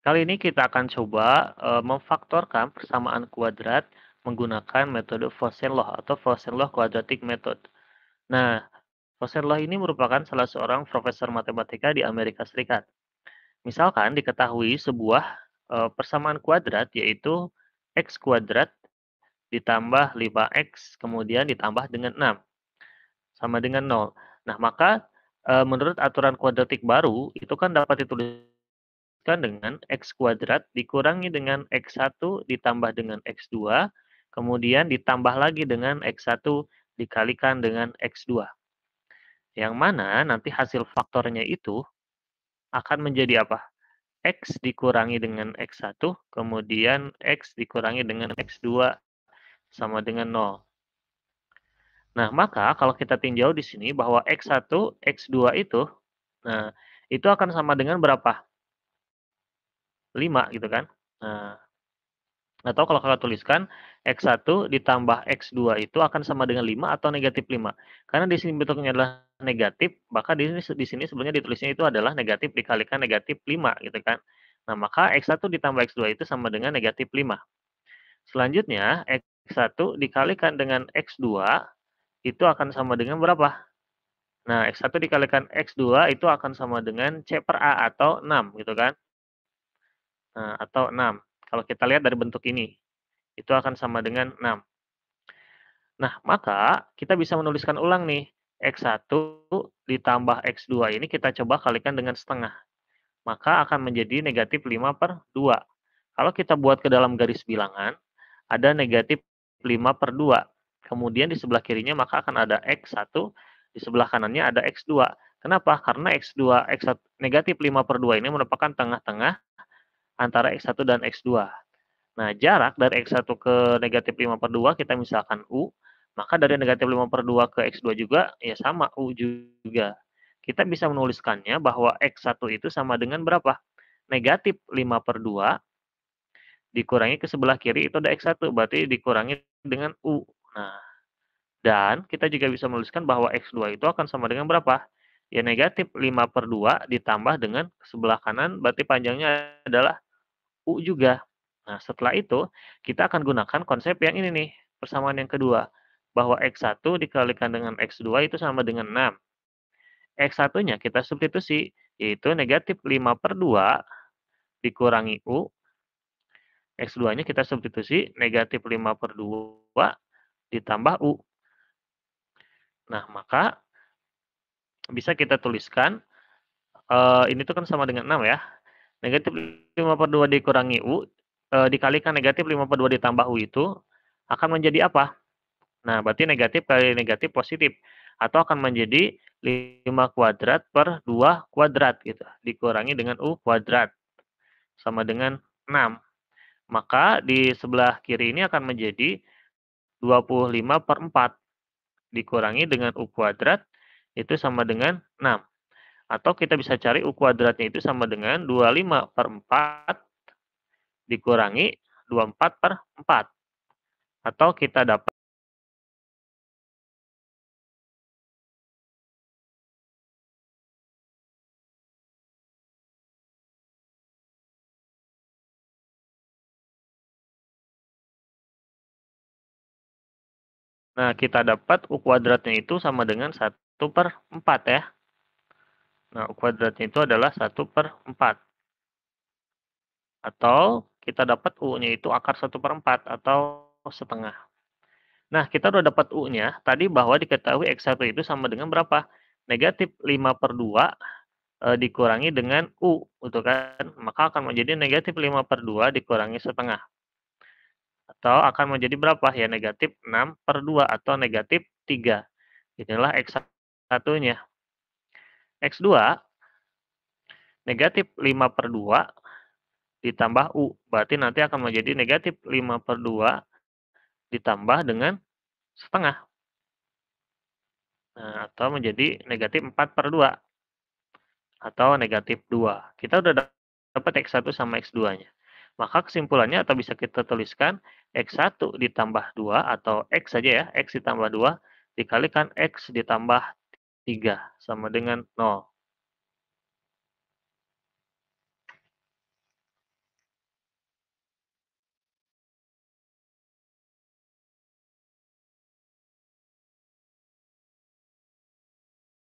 Kali ini kita akan coba memfaktorkan persamaan kuadrat menggunakan metode Vossen Law atau Vossen Law Quadratic Method. Nah, Vossen Law ini merupakan salah seorang profesor matematika di Amerika Serikat. Misalkan diketahui sebuah persamaan kuadrat yaitu x kuadrat ditambah 5x kemudian ditambah dengan 6 sama dengan 0. Nah, maka menurut aturan kuadratik baru itu kan dapat dituliskan dengan x kuadrat dikurangi dengan x1 ditambah dengan x2, kemudian ditambah lagi dengan x1 dikalikan dengan x2. Yang mana nanti hasil faktornya itu akan menjadi apa? X dikurangi dengan x1, kemudian x dikurangi dengan x2 sama dengan 0. Nah, maka kalau kita tinjau di sini bahwa x1, x2 itu, nah, itu akan sama dengan berapa? 5 gitu kan. Nah, atau kalau Kakak tuliskan x1 ditambah x2 itu akan sama dengan 5 atau negatif 5. Karena di sini bentuknya adalah negatif, maka di sini sebenarnya ditulisnya itu adalah negatif dikalikan negatif 5 gitu kan. Nah, maka x1 ditambah x2 itu sama dengan negatif 5. Selanjutnya, x1 dikalikan dengan x2 itu akan sama dengan berapa? Nah, x1 dikalikan x2 itu akan sama dengan C per A atau 6 gitu kan. Nah, atau 6. Kalau kita lihat dari bentuk ini, itu akan sama dengan 6. Nah, maka kita bisa menuliskan ulang nih, x1 ditambah x2 ini kita coba kalikan dengan setengah. Maka akan menjadi negatif 5 per 2. Kalau kita buat ke dalam garis bilangan, ada negatif 5 per 2. Kemudian di sebelah kirinya maka akan ada x1, di sebelah kanannya ada x2. Kenapa? Karena x2, x1, negatif 5 per 2 ini merupakan tengah-tengah antara x1 dan x2. Nah, jarak dari x1 ke negatif 5 per 2 kita misalkan U, maka dari negatif 5 per 2 ke x2 juga ya sama U juga. Kita bisa menuliskannya bahwa x1 itu sama dengan berapa? Negatif 5 per 2 dikurangi ke sebelah kiri itu ada x1, berarti dikurangi dengan U. Nah, dan kita juga bisa menuliskan bahwa x2 itu akan sama dengan berapa? Ya negatif 5 per 2 ditambah dengan sebelah kanan, berarti panjangnya adalah U juga. Nah, setelah itu, kita akan gunakan konsep yang ini nih, persamaan yang kedua. Bahwa x1 dikalikan dengan x2 itu sama dengan 6. X1-nya kita substitusi, yaitu negatif 5 per 2 dikurangi U. X2-nya kita substitusi, negatif 5 per 2 ditambah U. Nah, maka bisa kita tuliskan, ini tuh kan sama dengan 6 ya. Negatif 5 per 2 dikurangi U, dikalikan negatif 5 per 2 ditambah U itu akan menjadi apa? Nah, berarti negatif kali negatif positif, atau akan menjadi 5 kuadrat per 2 kuadrat gitu, dikurangi dengan U kuadrat, sama dengan 6. Maka di sebelah kiri ini akan menjadi 25 per 4, dikurangi dengan U kuadrat, itu sama dengan 6. Atau kita bisa cari U kuadratnya itu sama dengan 25 per 4, dikurangi 24 per 4. Atau kita dapat U kuadratnya itu sama dengan 1 per 4 ya. Nah, U kuadratnya itu adalah 1 per 4. Atau kita dapat U-nya itu akar 1 per 4 atau setengah. Nah, kita udah dapat U-nya, tadi bahwa diketahui X1 itu sama dengan berapa? Negatif 5 per 2 dikurangi dengan U, gitu kan. Maka akan menjadi negatif 5 per 2 dikurangi setengah. Atau akan menjadi berapa? Ya, negatif 6 per 2 atau negatif 3. Inilah X1-nya. X2, negatif 5 per 2 ditambah U. Berarti nanti akan menjadi negatif 5 per 2 ditambah dengan setengah. Nah, atau menjadi negatif 4 per 2 atau negatif 2. Kita udah dapat X1 sama X2-nya. Maka kesimpulannya atau bisa kita tuliskan X1 ditambah 2 atau X saja ya, X ditambah 2 dikalikan X ditambah 3 sama dengan 0.